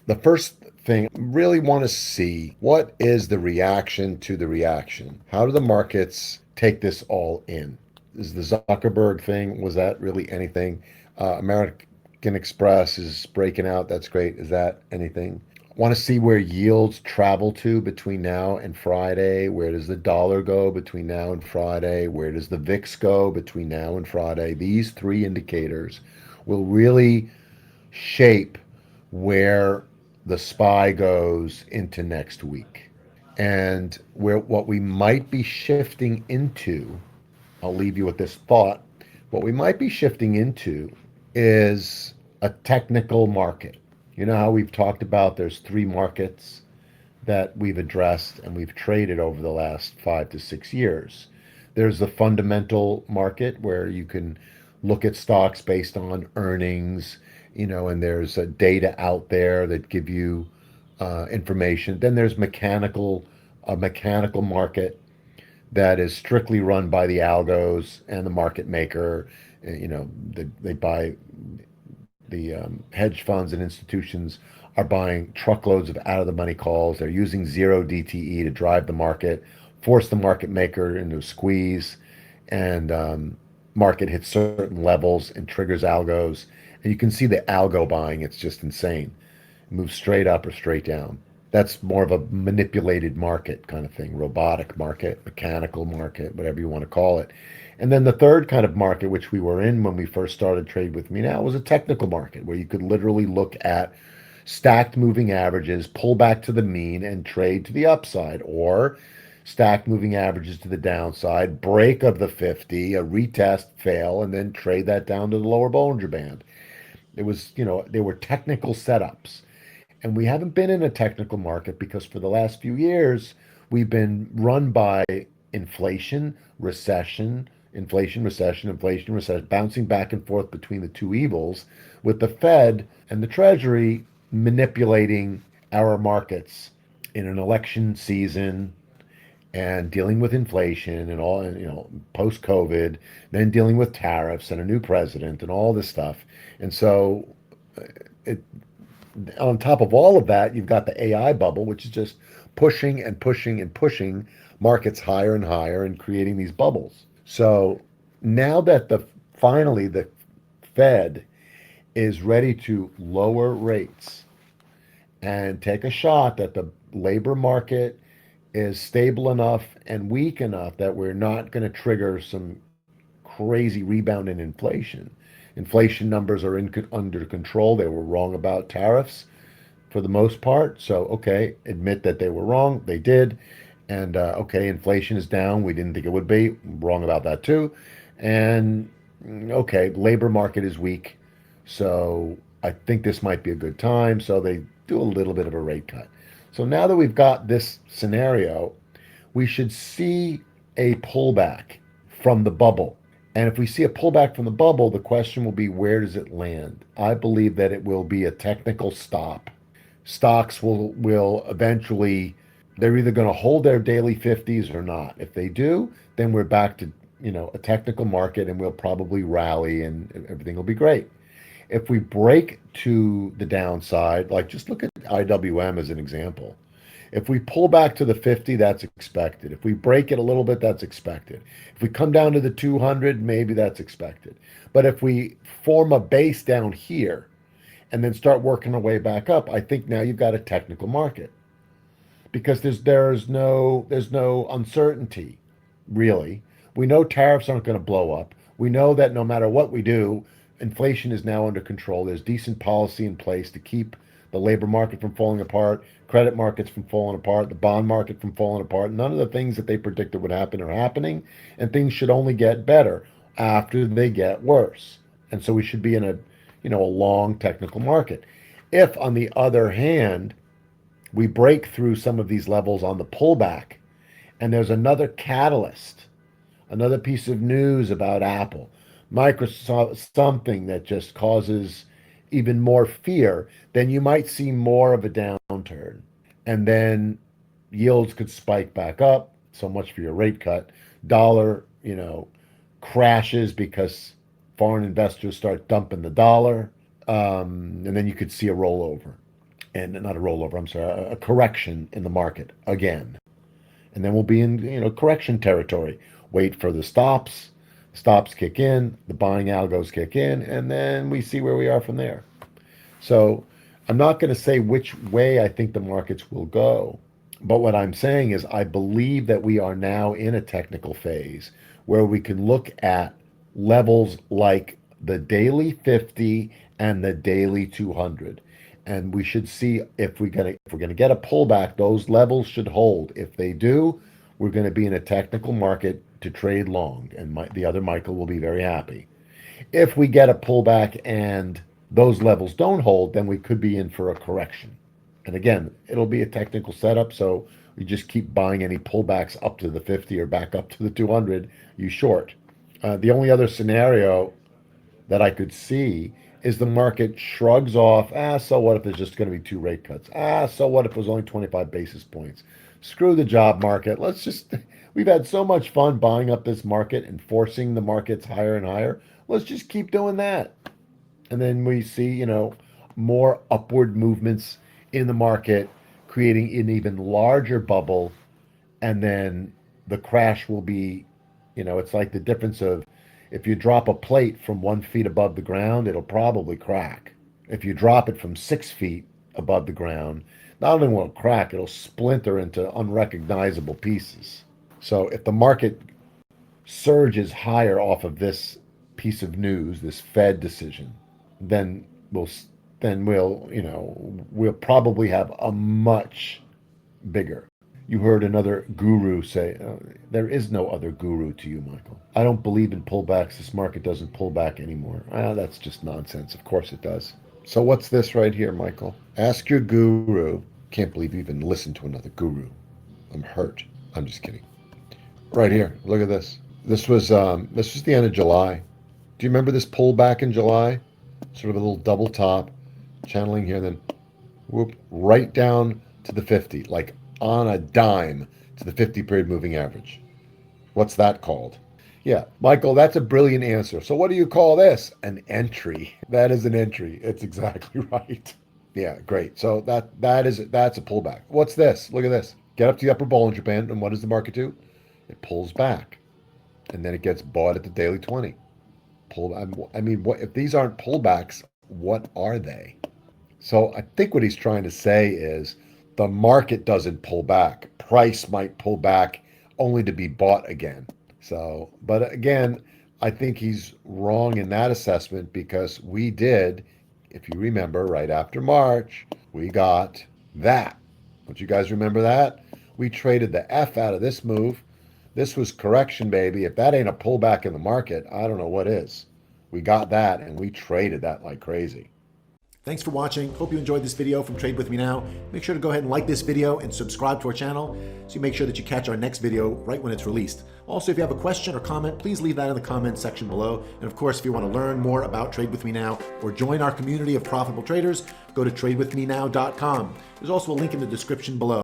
The first thing, really want to see what is the reaction to the reaction. How do the markets take this all in? Is the Zuckerberg thing, was that really anything? American Express is breaking out. That's great. Is that anything? Want to see where yields travel to between now and Friday. Where does the dollar go between now and Friday? Where does the VIX go between now and Friday? These three indicators will really shape where the SPY goes into next week. And where what we might be shifting into, I'll leave you with this thought. What we might be shifting into is a technical market. You know how we've talked about there's three markets that we've addressed and we've traded over the last 5 to 6 years. There's the fundamental market where you can look at stocks based on earnings, and there's data out there that give you information. Then there's a mechanical market that is strictly run by the algos and the market maker. They buy the hedge funds and institutions are buying truckloads of out of the money calls. They're using zero DTE to drive the market, force the market maker into a squeeze, and market hits certain levels and triggers algos. And you can see the algo buying, it's just insane. It moves straight up or straight down. That's more of a manipulated market kind of thing, robotic market, mechanical market, whatever you want to call it. And then the third kind of market, which we were in when we first started Trade With Me Now, was a technical market where you could literally look at stacked moving averages, pull back to the mean, and trade to the upside, or stacked moving averages to the downside, break of the 50, a retest, fail, and then trade that down to the lower Bollinger Band. There were technical setups. And we haven't been in a technical market because for the last few years, we've been run by inflation, recession, inflation, recession, inflation, recession, bouncing back and forth between the two evils, with the Fed and the Treasury manipulating our markets in an election season and dealing with inflation and all, post COVID, then dealing with tariffs and a new president and all this stuff. And so, it, on top of all of that, you've got the AI bubble, which is just pushing and pushing and pushing markets higher and higher and creating these bubbles. So now that finally the Fed is ready to lower rates and take a shot that the labor market is stable enough and weak enough that we're not going to trigger some crazy rebound in inflation. Inflation numbers are under control. They were wrong about tariffs for the most part. So, okay, admit that they were wrong. They did. And okay, inflation is down. We didn't think it would be. Wrong about that too. And okay, labor market is weak. So I think this might be a good time. So they do a little bit of a rate cut. So now that we've got this scenario, we should see a pullback from the bubble. And if we see a pullback from the bubble, the question will be, where does it land? I believe that it will be a technical stop. Stocks will eventually, they're either going to hold their daily 50s or not. If they do, then we're back to, a technical market and we'll probably rally and everything will be great. If we break to the downside, like just look at IWM as an example. If we pull back to the 50, that's expected. If we break it a little bit, that's expected. If we come down to the 200, maybe that's expected. But if we form a base down here and then start working our way back up, I think now you've got a technical market because there's no uncertainty really. We know tariffs aren't going to blow up. We know that no matter what we do, inflation is now under control. There's decent policy in place to keep the labor market from falling apart, credit markets from falling apart, the bond market from falling apart. None of the things that they predicted would happen are happening, and things should only get better after they get worse. And so we should be in a long technical market. If, on the other hand, we break through some of these levels on the pullback, and there's another catalyst, another piece of news about Apple, Microsoft, something that just causes even more fear, then you might see more of a downturn. And then yields could spike back up. So much for your rate cut. Dollar, crashes because foreign investors start dumping the dollar. And then you could see a rollover. and not a rollover, I'm sorry, a correction in the market again. And then we'll be in, correction territory. Wait for the stops. Stops kick in, the buying algos kick in, and then we see where we are from there. So I'm not going to say which way I think the markets will go. But what I'm saying is I believe that we are now in a technical phase where we can look at levels like the daily 50 and the daily 200. And we should see if we're going to get a pullback, those levels should hold. If they do, we're going to be in a technical market to trade long, and the other Michael will be very happy. If we get a pullback and those levels don't hold, then we could be in for a correction. And again, it'll be a technical setup, so we just keep buying any pullbacks up to the 50 or back up to the 200, you short. The only other scenario that I could see is the market shrugs off, so what if there's just going to be 2 rate cuts? So what if it was only 25 basis points? Screw the job market. We've had so much fun buying up this market and forcing the markets higher and higher. Let's just keep doing that. And then we see, more upward movements in the market, creating an even larger bubble. And then the crash will be, it's like the difference of if you drop a plate from 1 feet above the ground, it'll probably crack. If you drop it from 6 feet above the ground, not only will it crack, it'll splinter into unrecognizable pieces. So if the market surges higher off of this piece of news, this Fed decision, then we'll probably have a much bigger. You heard another guru say, there is no other guru to you, Michael. I don't believe in pullbacks. This market doesn't pull back anymore. That's just nonsense. Of course it does. So what's this right here, Michael? Ask your guru. Can't believe you even listened to another guru. I'm hurt. I'm just kidding. Right here. Look at this. This was the end of July. Do you remember this pullback in July? Sort of a little double top, channeling here, then whoop, right down to the 50, like on a dime to the 50-period moving average. What's that called? Yeah, Michael, that's a brilliant answer. So what do you call this? An entry. That is an entry. It's exactly right. Yeah, great. So that's a pullback. What's this? Look at this. Get up to the upper Bollinger Band, and what does the market do? It pulls back, and then it gets bought at the daily 20. What if these aren't pullbacks? What are they? So I think what he's trying to say is the market doesn't pull back. Price might pull back only to be bought again. So, but again, I think he's wrong in that assessment because we did, if you remember, right after March, we got that. Don't you guys remember that? We traded the F out of this move. This was correction, baby. If that ain't a pullback in the market, I don't know what is. We got that and we traded that like crazy. Thanks for watching. Hope you enjoyed this video from Trade With Me Now. Make sure to go ahead and like this video and subscribe to our channel so you make sure that you catch our next video right when it's released. Also, if you have a question or comment, please leave that in the comments section below. And of course, if you want to learn more about Trade With Me Now or join our community of profitable traders, go to tradewithmenow.com. There's also a link in the description below.